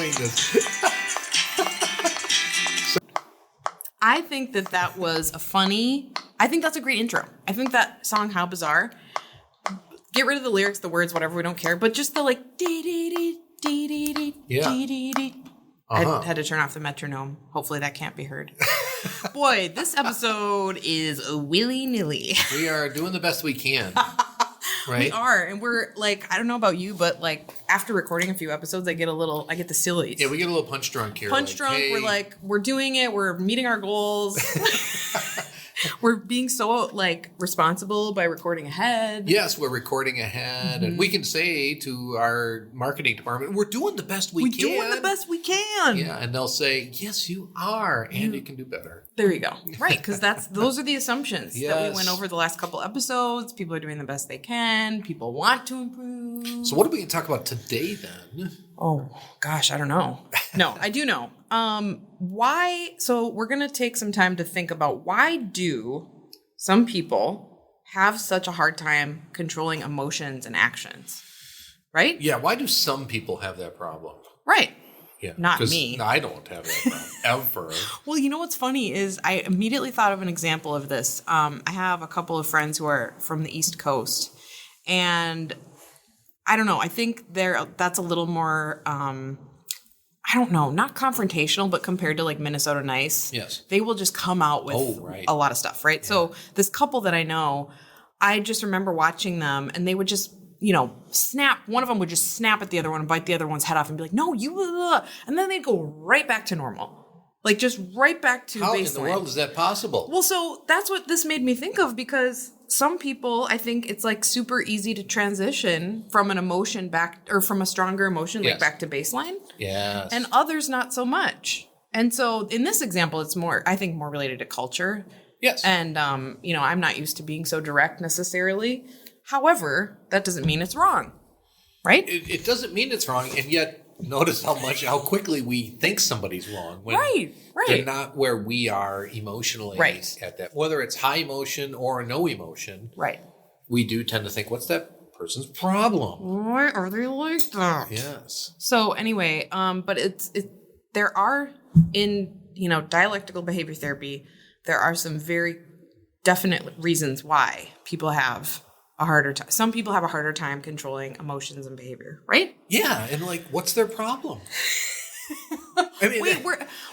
doing this. I think that was I think that's a great intro. I think that song, How Bizarre, get rid of the lyrics, the words, whatever, we don't care. But just the like, dee-dee-dee, dee-dee-dee, dee-dee-dee. I had to turn off the metronome. Hopefully that can't be heard. Boy, this episode is willy-nilly. We are doing the best we can. Right? We are. And we're like, I don't know about you, but like after recording a few episodes, I get the sillies. Yeah, we get a little punch drunk here. Punch drunk. Hey. We're doing it. We're meeting our goals. We're being so responsible by recording ahead. Yes, we're recording ahead. Mm-hmm. And we can say to our marketing department, we're doing the best we can. We're doing the best we can. Yeah, and they'll say, yes, you are, and you can do better. There you go. Right, because those are the assumptions that we went over the last couple episodes. People are doing the best they can. People want to improve. So what are we going to talk about today then? Oh, gosh, I don't know. No, I do know. So we're going to take some time to think about why do some people have such a hard time controlling emotions and actions, right? Yeah, why do some people have that problem? Right. Yeah, not me. I don't have that problem, ever. Well, you know what's funny is I immediately thought of an example of this. I have a couple of friends who are from the East Coast, and I don't know. I think that's a little more, I don't know, not confrontational, but compared to like Minnesota Nice, yes, they will just come out with a lot of stuff, right? Yeah. So this couple that I know, I just remember watching them, and they would just, snap. One of them would just snap at the other one and bite the other one's head off and be like, no, you, and then they'd go right back to normal. Like just right back to baseline. How in the world is that possible? Well, so that's what this made me think of, because some people, I think it's like super easy to transition from an emotion back, or from a stronger emotion, like back to baseline. Yes. And others not so much. And so in this example, it's more related to culture. Yes. And, I'm not used to being so direct necessarily. However, that doesn't mean it's wrong. Right? It doesn't mean it's wrong. And yet, notice how quickly we think somebody's wrong. When right. They're not where we are emotionally at that. Whether it's high emotion or no emotion. Right. We do tend to think, what's that person's problem? Why are they like that? Yes. So anyway, but there are in, dialectical behavior therapy, there are some very definite reasons why people have a harder time. Some people have a harder time controlling emotions and behavior, right? Yeah, and what's their problem? I mean, wait,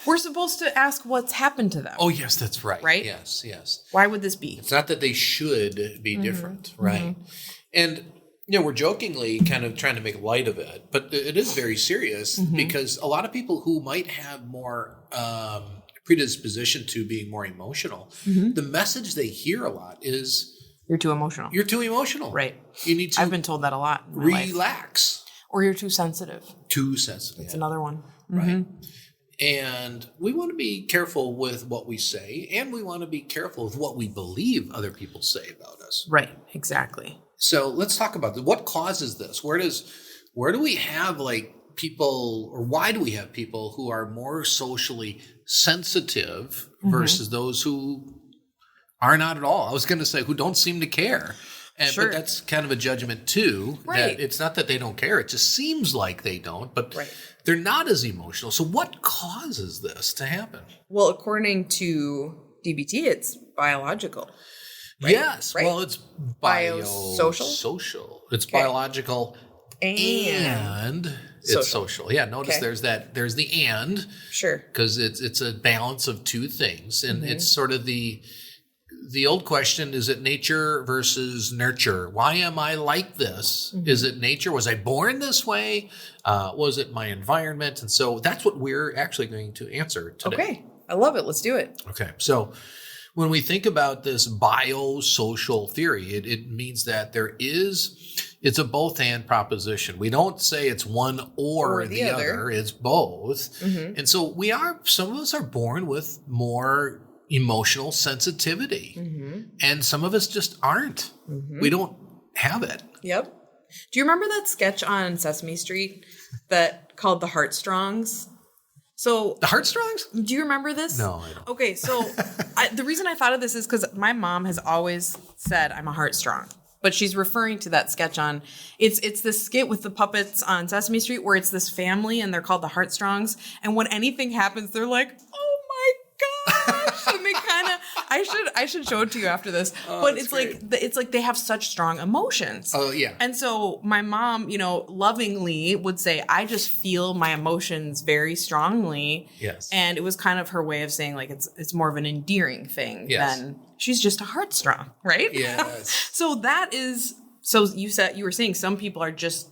we're supposed to ask what's happened to them. Oh, yes, that's right. Right? Yes. Why would this be? It's not that they should be different, right? Mm-hmm. And we're jokingly kind of trying to make light of it, but it is very serious because a lot of people who might have more predisposition to being more emotional, the message they hear a lot is, you're too emotional. You're too emotional. Right. You need to. I've been told that a lot. In my relax. Life. Or you're too sensitive. Too sensitive. That's another one. Right. And we want to be careful with what we say, and we want to be careful with what we believe other people say about us. Right. Exactly. So let's talk about this. What causes this? Where do we have people, or why do we have people who are more socially sensitive versus those who are not at all? I was going to say who don't seem to care. But that's kind of a judgment too. Right. That it's not that they don't care. It just seems like they don't, but they're not as emotional. So what causes this to happen? Well, according to DBT, it's biological. Right? Yes. Right? Well, it's biosocial. It's biological and it's social. Yeah. Notice there's the and. Sure. Because it's a balance of two things. And it's sort of the old question, is it nature versus nurture? Why am I like this? Is it nature? Was I born this way? Was it my environment? And so that's what we're actually going to answer today. Okay. I love it. Let's do it. Okay. So when we think about this biosocial theory, it means that it's a both and proposition. We don't say it's one or the other. It's both. And so some of us are born with more emotional sensitivity. And some of us just aren't. We don't have it. Yep. Do you remember that sketch on Sesame Street that called The Heartstrongs? So the Heartstrongs? Do you remember this? No, I don't. Okay, so the reason I thought of this is because my mom has always said I'm a heartstrong. But she's referring to that sketch on, it's this skit with the puppets on Sesame Street where it's this family and they're called the Heartstrongs. And when anything happens, they're like, oh my gosh. And they kind of, I should show it to you after this. But it's great. It's like they have such strong emotions. Oh, yeah. And so my mom, lovingly would say, I just feel my emotions very strongly. Yes. And it was kind of her way of saying like, it's more of an endearing thing than she's just a heartstrong, right? Yes. So you were saying some people are just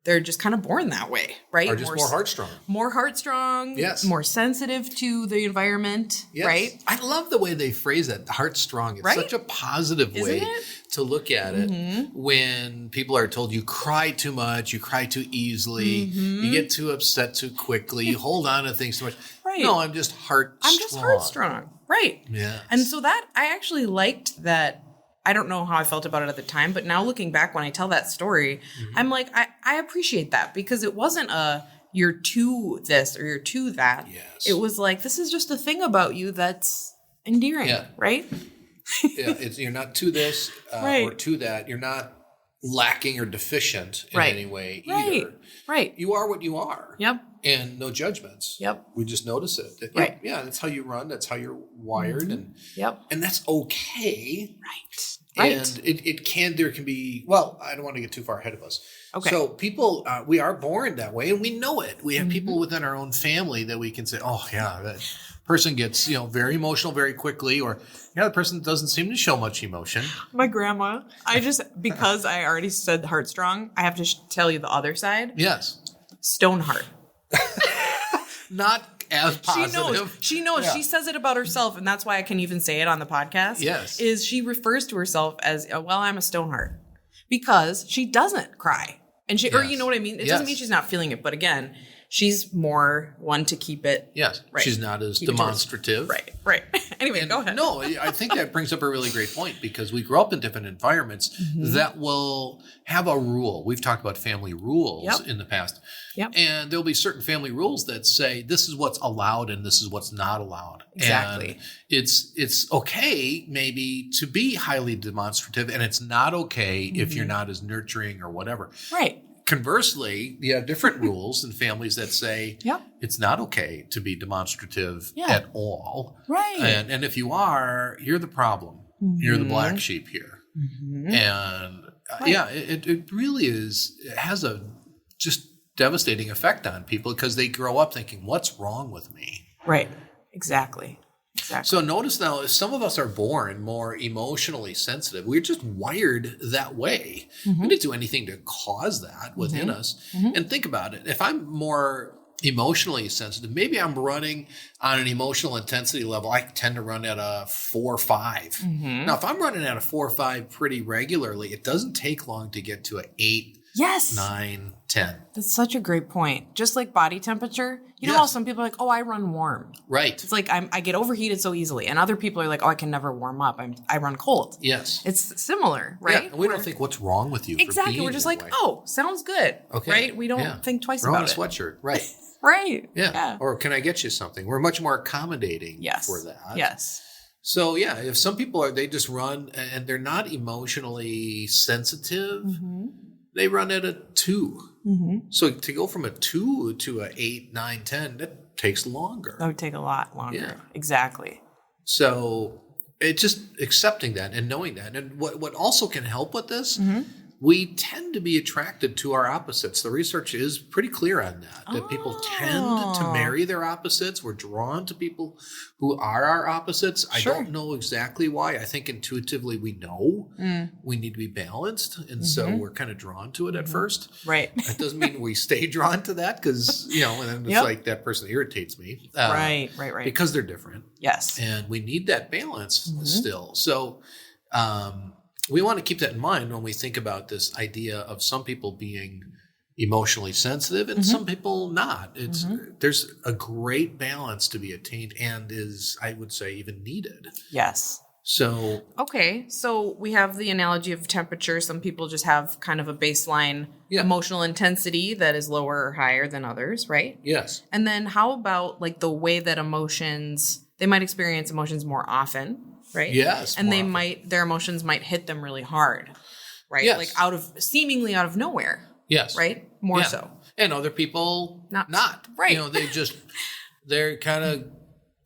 they're just kind of born that way, right? Or just more heartstrong. More heartstrong. Yes. More sensitive to the environment, yes. right? I love the way they phrase that, heartstrong. It's such a positive way to look at it when people are told you cry too much, you cry too easily, you get too upset too quickly, you hold on to things too much. Right. No, I'm just heartstrong. Right. Yeah. And so that, I actually liked that. I don't know how I felt about it at the time, but now looking back when I tell that story, I'm like, I appreciate that because it wasn't you're too this or you're too that. Yes. It was like, this is just a thing about you that's endearing, right? Yeah, you're not to this or to that. You're not lacking or deficient in any way either. Right. You are what you are. Yep. And no judgments. Yep. We just notice it. Yeah, that's how you run. That's how you're wired. And that's okay. Right. And there can be, well, I don't want to get too far ahead of us. Okay. So people, we are born that way and we know it. We have people within our own family that we can say, oh yeah, that person gets, very emotional very quickly, or the person doesn't seem to show much emotion. My grandma, because I already said heartstrong, I have to tell you the other side. Yes. Stoneheart. Not as positive. She knows. Yeah. She says it about herself, and that's why I can even say it on the podcast. Yes. Is she refers to herself as, I'm a stoneheart. Because she doesn't cry. And or you know what I mean? It doesn't mean she's not feeling it, but again, she's more one to keep it. Yes. Right. She's not as demonstrative. Right. Anyway, go ahead. No, I think that brings up a really great point because we grow up in different environments that will have a rule. We've talked about family rules in the past. Yep. And there'll be certain family rules that say this is what's allowed and this is what's not allowed. Exactly. And it's okay maybe to be highly demonstrative, and it's not okay if you're not as nurturing or whatever. Right. Conversely, you have different rules in families that say it's not okay to be demonstrative at all. Right. And if you are, you're the problem. You're the black sheep here. And it really is, it has a just devastating effect on people because they grow up thinking, what's wrong with me? Right. Exactly. So notice now, some of us are born more emotionally sensitive. We're just wired that way. We didn't do anything to cause that within us. And think about it. If I'm more emotionally sensitive, maybe I'm running on an emotional intensity level. I tend to run at a 4 or 5. Now, if I'm running at a 4 or 5 pretty regularly, it doesn't take long to get to an 8, 9, 10. That's such a great point. Just like body temperature. You know how some people are like, I run warm. Right. It's like I get overheated so easily. And other people are like, I can never warm up. I run cold. Yes. It's similar, right? Yeah, and we don't think what's wrong with you. Exactly. We're just like, sounds good. Okay. Right? We don't think twice about it. We're on a sweatshirt. Right. Right. Yeah. Or can I get you something? We're much more accommodating for that. Yes. So, if some people they just run and they're not emotionally sensitive, they run at a 2. So to go from a 2 to a 8, 9, 10, that takes longer. That would take a lot longer. Yeah. Exactly. So it's just accepting that and knowing that. And what also can help with this, we tend to be attracted to our opposites. The research is pretty clear on that people tend to marry their opposites. We're drawn to people who are our opposites. Sure. I don't know exactly why. I think intuitively we know we need to be balanced. And so we're kind of drawn to it at first. Right. That doesn't mean we stay drawn to that because, and then it's like that person irritates me. Right. Because they're different. Yes. And we need that balance still. So, we want to keep that in mind when we think about this idea of some people being emotionally sensitive and some people not. There's a great balance to be attained and is, I would say, even needed. Yes. So. Okay. So we have the analogy of temperature. Some people just have kind of a baseline emotional intensity that is lower or higher than others, right? Yes. And then how about like the way that they might experience emotions more often right? Yes. And their emotions might hit them really hard, right? Yes. Like seemingly out of nowhere. Yes. Right? More so. And other people not. Right. You know, they're kind of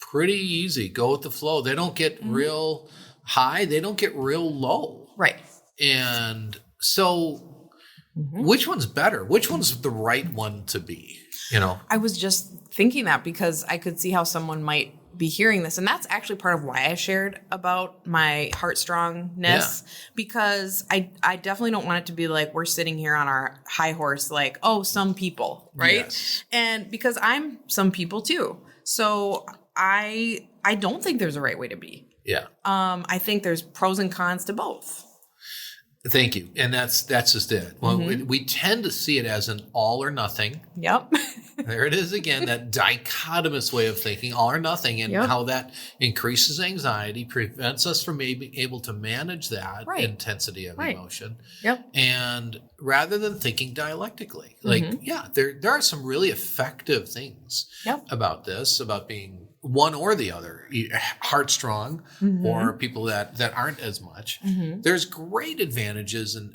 pretty easy, go with the flow. They don't get real high. They don't get real low. Right. And so which one's better? Which one's the right one to be? You know, I was just thinking that because I could see how someone might be hearing this. And that's actually part of why I shared about my heartstrongness, because I definitely don't want it to be like we're sitting here on our high horse, like, oh, some people, right? Yes. And because I'm some people too. So I don't think there's a right way to be. Yeah. I think there's pros and cons to both. Thank you. And that's just it. Well, we tend to see it as an all or nothing. Yep. There it is again, that dichotomous way of thinking, all or nothing, and how that increases anxiety, prevents us from being able to manage that intensity of emotion. Yep. And rather than thinking dialectically, like, there are some really effective things about this, about being one or the other, heartstrong or people that aren't as much. There's great advantages and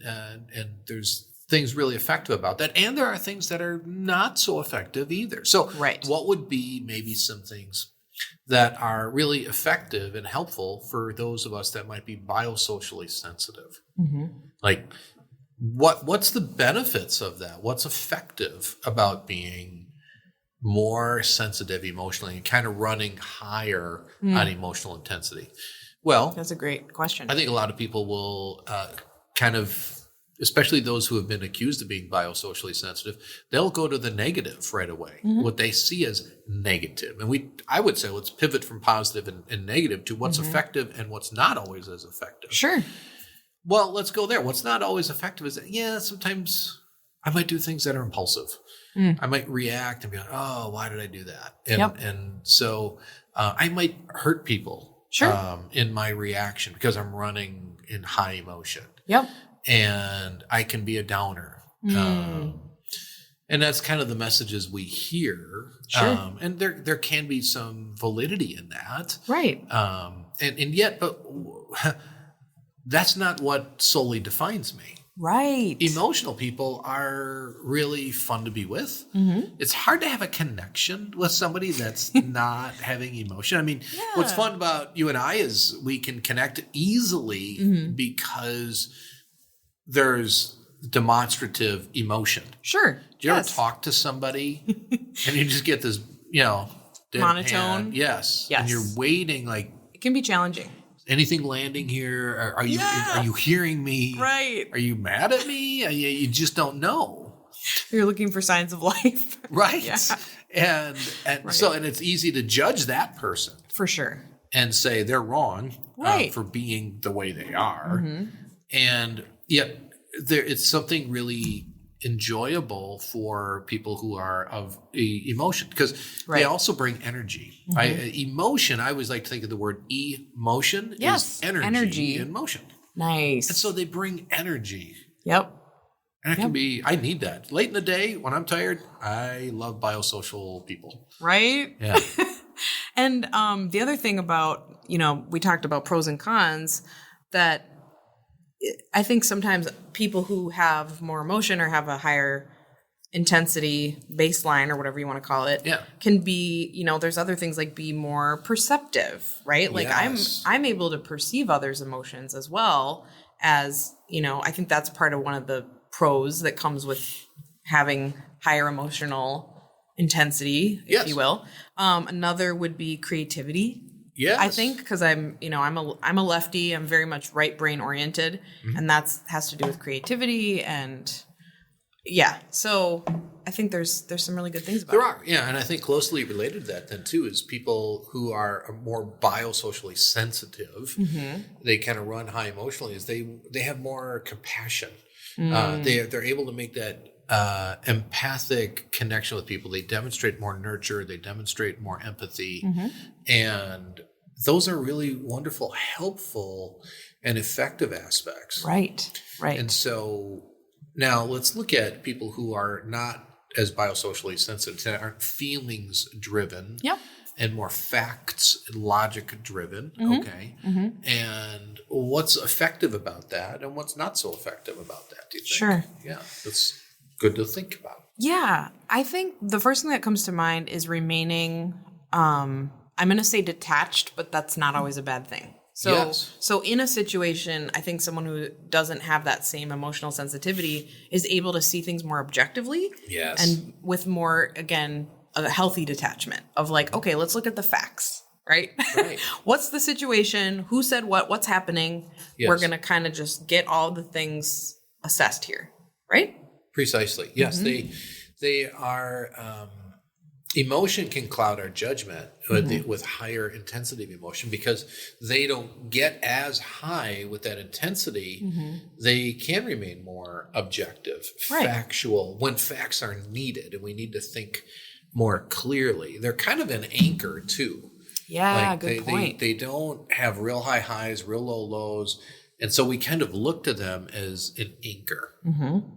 there's things really effective about that. And there are things that are not so effective either. So what would be maybe some things that are really effective and helpful for those of us that might be biosocially sensitive? Like what's the benefits of that? What's effective about being more sensitive emotionally and kind of running higher on emotional intensity? Well, that's a great question. I think a lot of people will kind of, especially those who have been accused of being biosocially sensitive, they'll go to the negative right away, what they see as negative. And I would say let's pivot from positive and negative to what's effective and what's not always as effective. Sure. Well, let's go there. What's not always effective is that, sometimes I might do things that are impulsive. I might react and be like, oh, why did I do that? And so I might hurt people in my reaction because I'm running in high emotion. Yep. And I can be a downer. And that's kind of the messages we hear. Sure. And there can be some validity in that. Right. And yet, but that's not what solely defines me. Right. Emotional people are really fun to be with. It's hard to have a connection with somebody that's not having emotion. I mean, what's fun about you and I is we can connect easily because there's demonstrative emotion. Sure. Do you ever talk to somebody and you just get this, monotone? Yes. And you're waiting like. It can be challenging. Anything landing here? Are you hearing me? Right. Are you mad at me? You just don't know. You're looking for signs of life. Right. Yeah. And so it's easy to judge that person. For sure. And say they're wrong for being the way they are. And yet it's something really enjoyable for people who are of emotion because they also bring energy. Emotion, I always like to think of the word emotion is energy in motion. Nice. And so they bring energy. Yep. And it can be, I need that. Late in the day when I'm tired, I love biosocial people. Right? Yeah. And the other thing about, we talked about pros and cons, that I think sometimes people who have more emotion or have a higher intensity baseline or whatever you want to call it can be, there's other things like be more perceptive, right? Like I'm able to perceive others' emotions as well as, I think that's part of one of the pros that comes with having higher emotional intensity, if you will. Another would be creativity. Yes. I think because I'm a lefty. I'm very much right brain oriented, and has to do with creativity and So I think there's some really good things about it. There are, and I think closely related to that then too is people who are more biosocially sensitive. They kind of run high emotionally. Is they have more compassion. They're able to make that empathic connection with people. They demonstrate more nurture. They demonstrate more empathy. And those are really wonderful, helpful, and effective aspects. Right. And so now let's look at people who are not as biosocially sensitive, that aren't feelings driven. Yep. and more facts and logic driven. Okay. And what's effective about that and what's not so effective about that, do you think? Sure. Yeah. That's good to think about. Yeah. I think the first thing that comes to mind is remaining, I'm going to say detached, but that's not always a bad thing. So in a situation, I think someone who doesn't have that same emotional sensitivity is able to see things more objectively. Yes. And with more, again, a healthy detachment of like, okay, let's look at the facts, right? Right. What's the situation? Who said what? What's happening? Yes. We're going to kind of just get all the things assessed here, right? Precisely. Yes, they are. Emotion can cloud our judgment with higher intensity of emotion because they don't get as high with that intensity. They can remain more objective, factual when facts are needed, and we need to think more clearly. They're kind of an anchor too. Yeah, like good point. They don't have real high highs, real low lows. And so we kind of look to them as an anchor.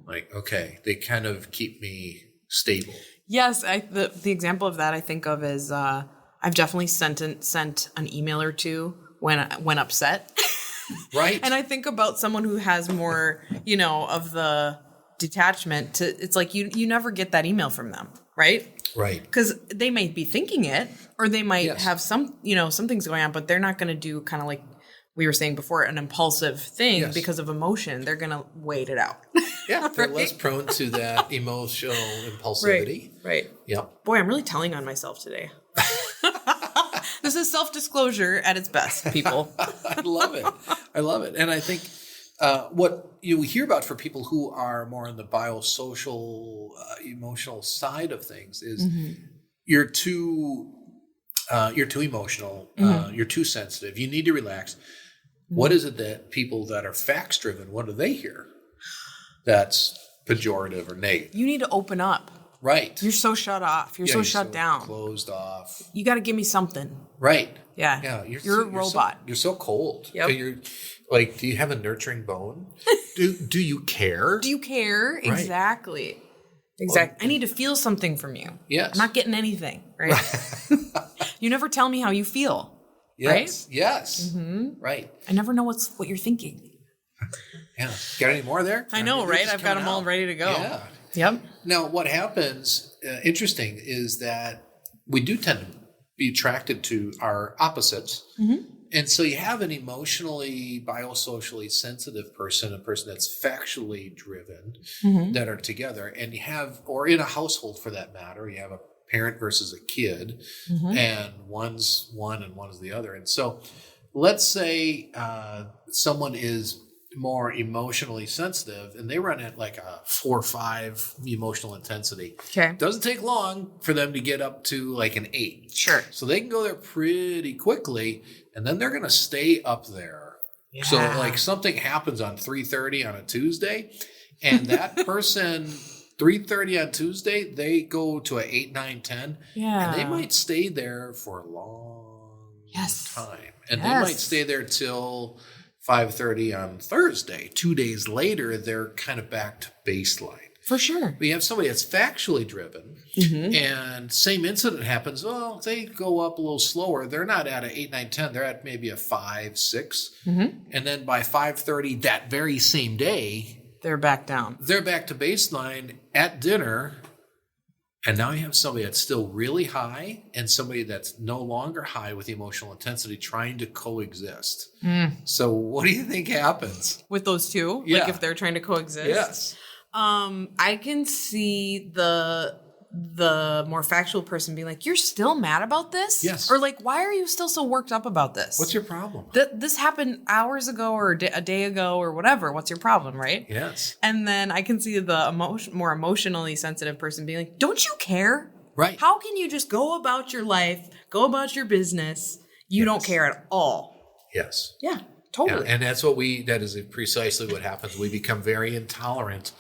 Like, okay, they kind of keep me stable. Yes, the example of that I think of is I've definitely sent an email or two when upset. Right. And I think about someone who has more, of the detachment it's like you never get that email from them, right? Right. Because they might be thinking it or they might have some things going on, but they're not going to do kind of like we were saying before, an impulsive thing because of emotion. They're going to wait it out. Yeah, they're less prone to that emotional impulsivity. Right. Yep. Boy, I'm really telling on myself today. This is self-disclosure at its best, people. I love it. And I think what you hear about for people who are more on the biosocial, emotional side of things is you're too emotional, you're too sensitive, you need to relax. What is it that people that are facts driven, what do they hear that's pejorative or negative? You need to open up. Right. You're so shut off. You're so shut down. Closed off. You got to give me something. Right. Yeah. Yeah. You're a robot. You're so cold. Yep. You're like, do you have a nurturing bone? Do you care? Do you care? Right. Exactly. Exactly. I need to feel something from you. Yes. I'm not getting anything. Right. You never tell me how you feel. Yes. Right? Yes. Right. I never know what you're thinking. Yeah. Got any more there? I know, right? I've got them all ready to go. Yeah. Yep. Now, what happens, interesting, is that we do tend to be attracted to our opposites. And so you have an emotionally, biosocially sensitive person, a person that's factually driven, that are together. And you have, or in a household for that matter, you have a parent versus a kid, and one's one and one is the other. And so let's say someone is more emotionally sensitive and they run at like a 4 or 5 emotional intensity. Okay. Doesn't take long for them to get up to like an 8. Sure. So they can go there pretty quickly and then they're going to stay up there. Yeah. So like something happens on 3:30 on a Tuesday and that person 3:30 on Tuesday, they go to an 8, 9, 10. Yeah. And they might stay there for a long time. And they might stay there till 5:30 on Thursday. 2 days later, they're kind of back to baseline. For sure. We have somebody that's factually driven, and same incident happens. Well, they go up a little slower. They're not at an 8, 9, 10. They're at maybe a 5, 6. And then by 5:30 that very same day, they're back down. They're back to baseline at dinner. And now you have somebody that's still really high and somebody that's no longer high with emotional intensity trying to coexist. So what do you think happens? With those two? Yeah. Like if they're trying to coexist? Yes. I can see the more factual person being like, you're still mad about this? Yes. Or like, why are you still so worked up about this? What's your problem? This happened hours ago or a day ago or whatever. What's your problem, right? Yes. And then I can see the more emotionally sensitive person being like, don't you care? Right. How can you just go about your life, go about your business? You don't care at all. Yes. Yeah, totally. Yeah, and that is precisely what happens. We become very intolerant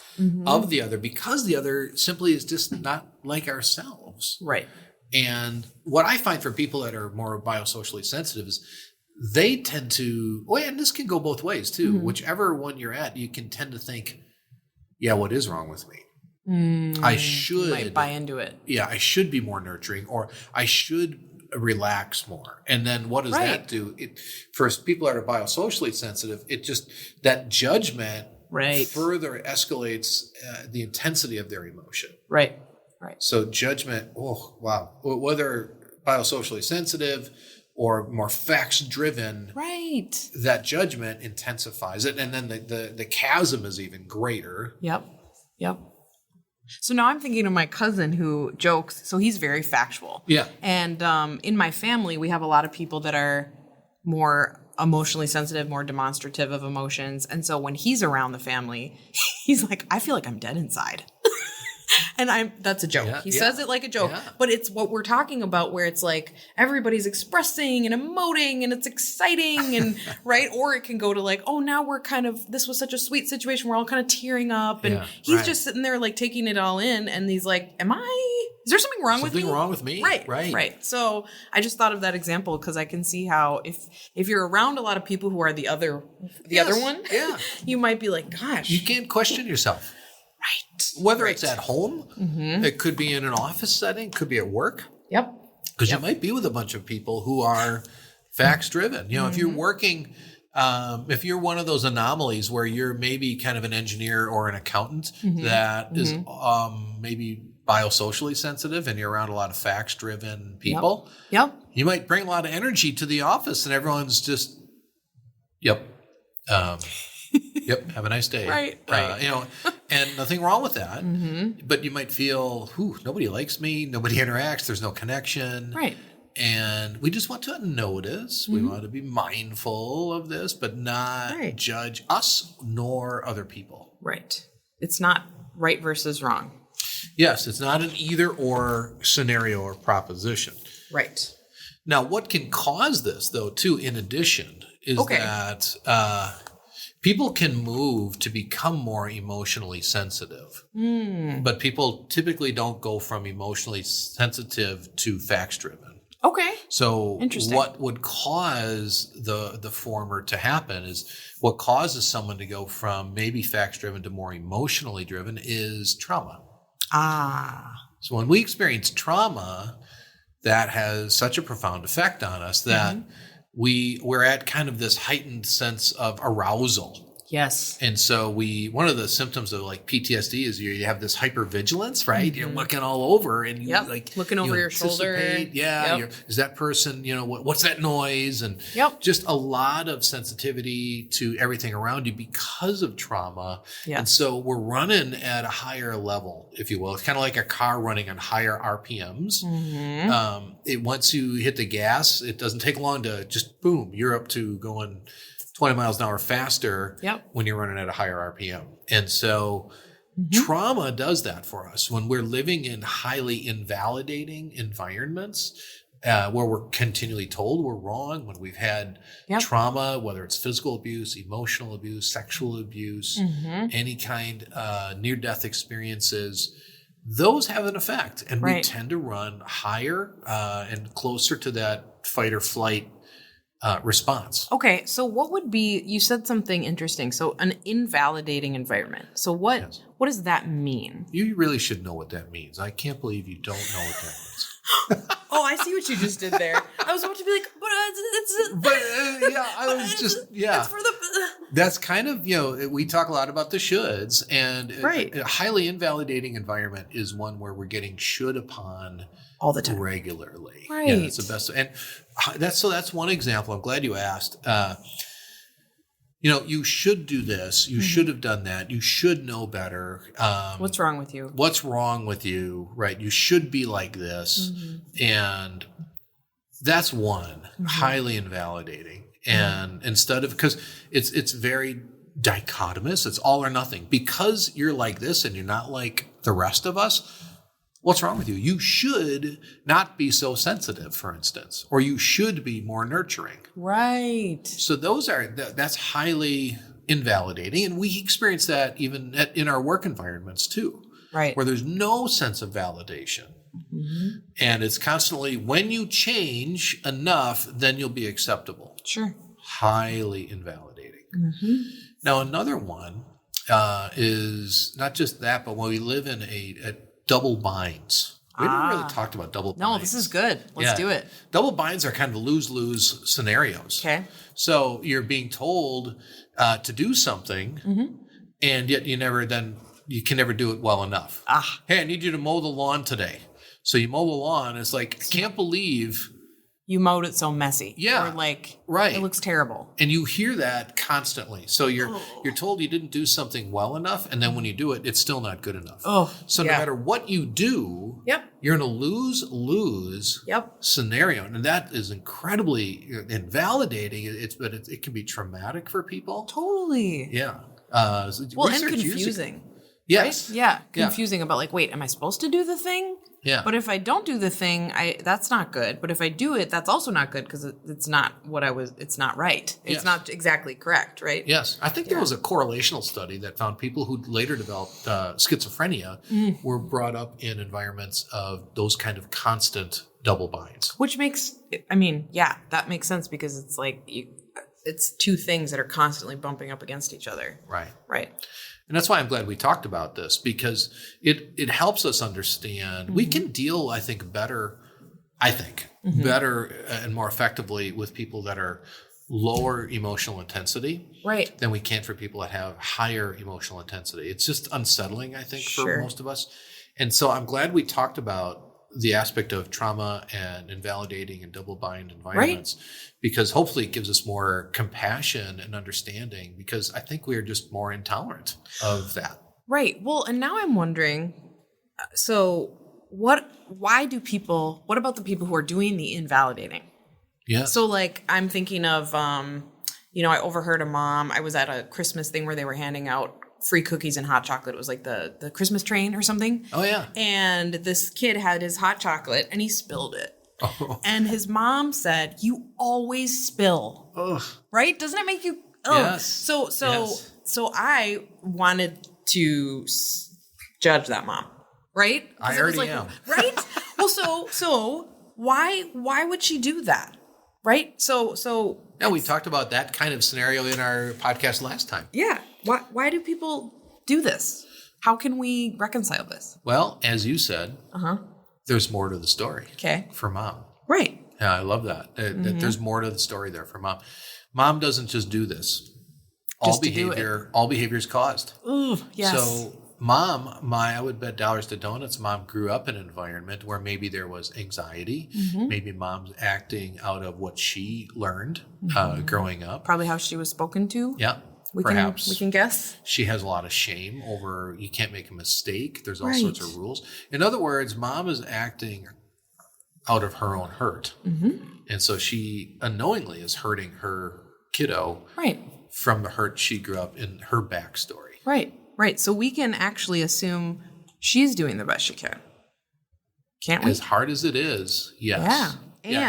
of the other because the other simply is just not like ourselves. Right. And what I find for people that are more biosocially sensitive is they tend to, and this can go both ways too. Whichever one you're at, you can tend to think, yeah, what is wrong with me? I should. You might buy into it. Yeah, I should be more nurturing, or I should relax more. And then what does that do? For people that are biosocially sensitive, it just, that judgment further escalates the intensity of their emotion. Right. So judgment, oh, wow. Whether biosocially sensitive or more facts driven, that judgment intensifies it. And then the chasm is even greater. Yep. So now I'm thinking of my cousin who jokes. So he's very factual. Yeah. And in my family, we have a lot of people that are more emotionally sensitive, more demonstrative of emotions. And so when he's around the family, he's like, I feel like I'm dead inside. And that's a joke. He says it like a joke, but it's what we're talking about where it's like everybody's expressing and emoting and it's exciting and or it can go to like, oh, now we're kind of, this was such a sweet situation. We're all kind of tearing up and he's just sitting there like taking it all in. And he's like, is there something wrong with me? Something wrong with me? Right. So I just thought of that example because I can see how if you're around a lot of people who are the other one, you might be like, gosh. You can't question yourself. Whether it's at home, it could be in an office setting, could be at work. Yep. Because you might be with a bunch of people who are facts driven. You know, if you're working, if you're one of those anomalies where you're maybe kind of an engineer or an accountant that is maybe biosocially sensitive and you're around a lot of facts driven people, you might bring a lot of energy to the office and everyone's just, have a nice day. Right. You know, and nothing wrong with that. But you might feel, nobody likes me, nobody interacts, there's no connection. Right. And we just want to notice, we want to be mindful of this, but not judge us nor other people. Right. It's not right versus wrong. Yes, it's not an either or scenario or proposition. Right. Now, what can cause this, though, too, in addition, is that people can move to become more emotionally sensitive. But people typically don't go from emotionally sensitive to facts-driven. Okay. So what would cause the former to happen is what causes someone to go from maybe facts-driven to more emotionally driven is trauma. So when we experience trauma, that has such a profound effect on us that we're at kind of this heightened sense of arousal. Yes. And so one of the symptoms of like PTSD is you have this hypervigilance, right? You're looking all over and you like looking over your shoulder. Yeah. Is that person, what's that noise? And just a lot of sensitivity to everything around you because of trauma. Yeah. And so we're running at a higher level, if you will. It's kind of like a car running on higher RPMs. Once you hit the gas, it doesn't take long to just boom, you're up to going 20 miles an hour faster when you're running at a higher RPM. And so trauma does that for us. When we're living in highly invalidating environments where we're continually told we're wrong, when we've had trauma, whether it's physical abuse, emotional abuse, sexual abuse, any kind near-death experiences, those have an effect. And we tend to run higher and closer to that fight or flight response. Okay, so what would be, you said something interesting. So an invalidating environment. So what does that mean? You really should know what that means. I can't believe you don't know what that means. Oh, I see what you just did there. I was about to be like, it's for the... That's kind of, we talk a lot about the shoulds, and a highly invalidating environment is one where we're getting should upon all the time, regularly. Right. Yeah, that's the best. And that's one example. I'm glad you asked. You should do this. You should have done that. You should know better. What's wrong with you? What's wrong with you? Right. You should be like this. And that's one highly invalidating. And instead of, because it's very dichotomous. It's all or nothing. Because you're like this and you're not like the rest of us, what's wrong with you? You should not be so sensitive, for instance, or you should be more nurturing. Right. So that's highly invalidating. And we experience that even in our work environments too, right? Where there's no sense of validation. And it's constantly, when you change enough, then you'll be acceptable. Sure. Highly invalidating. Now, another one is not just that, but when we live in a double binds. We haven't really talked about double binds. No, this is good. Let's do it. Double binds are kind of lose-lose scenarios. Okay. So you're being told to do something, and yet you can never do it well enough. Hey, I need you to mow the lawn today. So you mow the lawn. It's like, I can't believe you mowed it so messy. Yeah. Or like, right. It looks terrible. And you hear that constantly. So you're told you didn't do something well enough, and then when you do it, it's still not good enough. So no matter what you do, you're in a lose-lose scenario. And that is incredibly invalidating. But it can be traumatic for people. Totally. Yeah. Well, and confusing. Yes. Right? Yeah. Confusing about like, wait, am I supposed to do the thing? Yeah. But if I don't do the thing, that's not good. But if I do it, that's also not good because it's not it's not right. It's not exactly correct, right? Yes. I think there was a correlational study that found people who later developed schizophrenia were brought up in environments of those kind of constant double binds. Which makes, that makes sense because it's like, it's two things that are constantly bumping up against each other. Right. Right. And that's why I'm glad we talked about this, because it helps us understand. We can deal, I think, better and more effectively with people that are lower emotional intensity than we can for people that have higher emotional intensity. It's just unsettling, I think, for most of us. And so I'm glad we talked about the aspect of trauma and invalidating and double bind environments, because hopefully it gives us more compassion and understanding, because I think we are just more intolerant of that. Right. Well, and now I'm wondering, so what about the people who are doing the invalidating? Yeah. So like, I'm thinking of, I overheard a mom, I was at a Christmas thing where they were handing out free cookies and hot chocolate. It was like the Christmas train or something. Oh, yeah. And this kid had his hot chocolate and he spilled it. And his mom said, "You always spill." Ugh. Right? Doesn't it make you... Yes. So I wanted to judge that mom. Right? I already am. Right? Well, so why would she do that? Right? So yeah, we talked about that kind of scenario in our podcast last time. Yeah. Why do people do this? How can we reconcile this? Well, as you said, there's more to the story. Okay. For mom. Right. Yeah, I love that. That there's more to the story there for mom. Mom doesn't just do this. All behavior is caused. Ooh, yes. So mom, I would bet dollars to donuts, mom grew up in an environment where maybe there was anxiety. Maybe mom's acting out of what she learned growing up. Probably how she was spoken to. Yeah. We can guess. She has a lot of shame over you can't make a mistake. There's all sorts of rules. In other words, mom is acting out of her own hurt. And so she unknowingly is hurting her kiddo from the hurt she grew up in, her backstory. Right. So we can actually assume she's doing the best she can. Can't we? As hard as it is, yes. Yeah.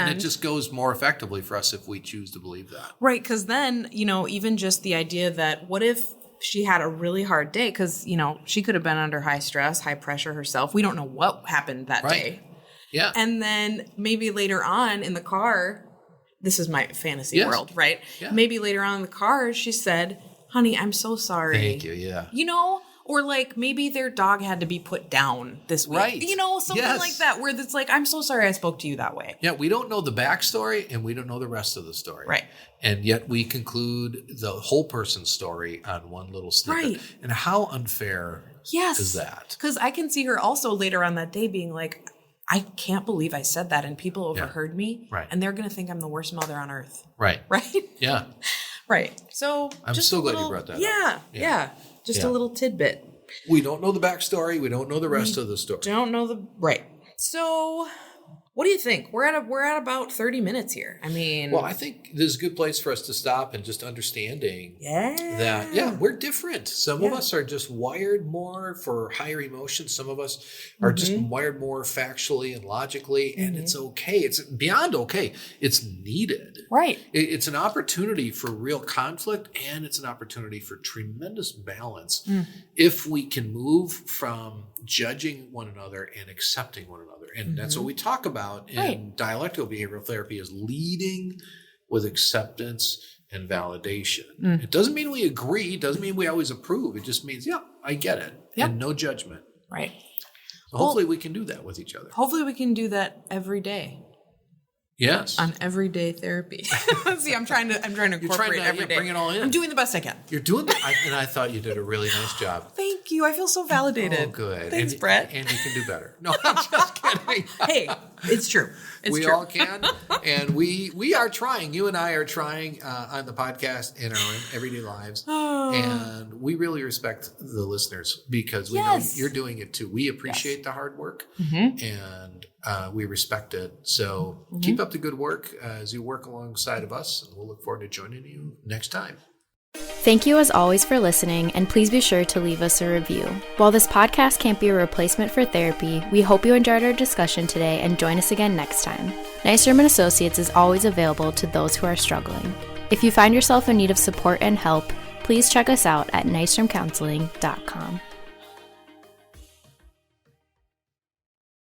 And it just goes more effectively for us if we choose to believe that. Right, because then, even just the idea that what if she had a really hard day? Because, she could have been under high stress, high pressure herself. We don't know what happened that day. Yeah. And then maybe later on in the car, this is my fantasy world, right? Yeah. Maybe later on in the car, she said, "Honey, I'm so sorry." Thank you, yeah. Or like maybe their dog had to be put down this week. Right. Something like that, where it's like, "I'm so sorry I spoke to you that way." Yeah, we don't know the backstory and we don't know the rest of the story. Right. And yet we conclude the whole person's story on one little snippet. Right. And how unfair is that? Because I can see her also later on that day being like, "I can't believe I said that and people overheard me. Right. And they're going to think I'm the worst mother on earth." Right. Right? Yeah. Right. So I'm so glad you brought that up. Yeah. Just a little tidbit. We don't know the backstory. We don't know the rest of the story. Don't know right. So what do you think? We're at about 30 minutes here. I mean, well, I think this is a good place for us to stop and just understanding that we're different. Some of us are just wired more for higher emotions. Some of us are just wired more factually and logically, and it's okay. It's beyond okay. It's needed. Right. It's an opportunity for real conflict, and it's an opportunity for tremendous balance if we can move from judging one another and accepting one another. And that's what we talk about in dialectical behavioral therapy, is leading with acceptance and validation. It doesn't mean we agree. It doesn't mean we always approve. It just means, I get it. And no judgment. Right. Hopefully we can do that with each other. Hopefully we can do that every day. Yes. On everyday therapy. See, I'm trying to incorporate every day. Bring it all in. I'm doing the best I can. You're doing that, and I thought you did a really nice job. Thank you. I feel so validated. Oh, good. Thanks, Brett. And you can do better. No, I'm just kidding. Hey, it's true. We all can, and we are trying. You and I are trying on the podcast in our everyday lives, and we really respect the listeners because we know you're doing it too. We appreciate the hard work, and we respect it. So keep up the good work as you work alongside of us, and we'll look forward to joining you next time. Thank you as always for listening, and please be sure to leave us a review. While this podcast can't be a replacement for therapy, we hope you enjoyed our discussion today and join us again next time. Nystrom & Associates is always available to those who are struggling. If you find yourself in need of support and help, please check us out at nystromcounseling.com.